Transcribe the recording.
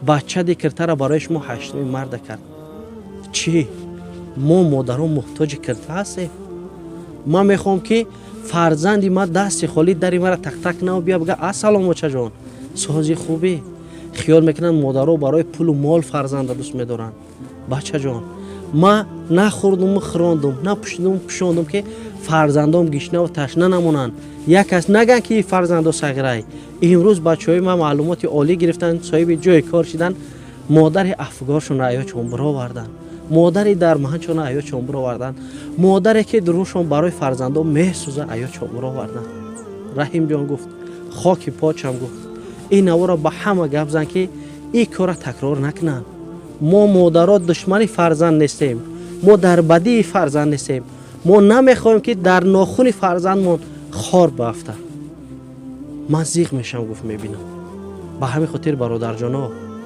بچه دیکرتر برایش ما هشتمی مرد کرد. چی؟ ما مادران محتاج کرده هستیم. من میخوام که فرزندی ما دست خالی دری مرا تک تک نو بیا بگه السلام بچه جان سازی خوبی. خیال میکنن مادرها برای پول و مال فرزند دوست میدارن. بچه جان ما نخوردم و خراندم نپوشیدم و پوشاندم که فرزندام گشنه و تشنه نمونن. یک کس نگن که فرزندا صغیره. امروز بچهای ما معلومات عالی گرفتن، صاحب جای کار شدن، مادر افگارشون را ایا چون آوردن، مادر در مهنشون ایا چون آوردن، مادری که دروشون برای فرزندان میسوزه ایا چون آوردن. رحیم جان گفت خاک پاچم گفت این نوارا به همه گپ زن که این کار تکرار نکنن. ما مادرات دشمنی فرزند نیستیم، ما در بدی فرزند نیستیم، ما نمیخوایم که در ناخون فرزندمون خار بافته. من زیغ میشم گفت میبینم. به همین خاطر برادر جانا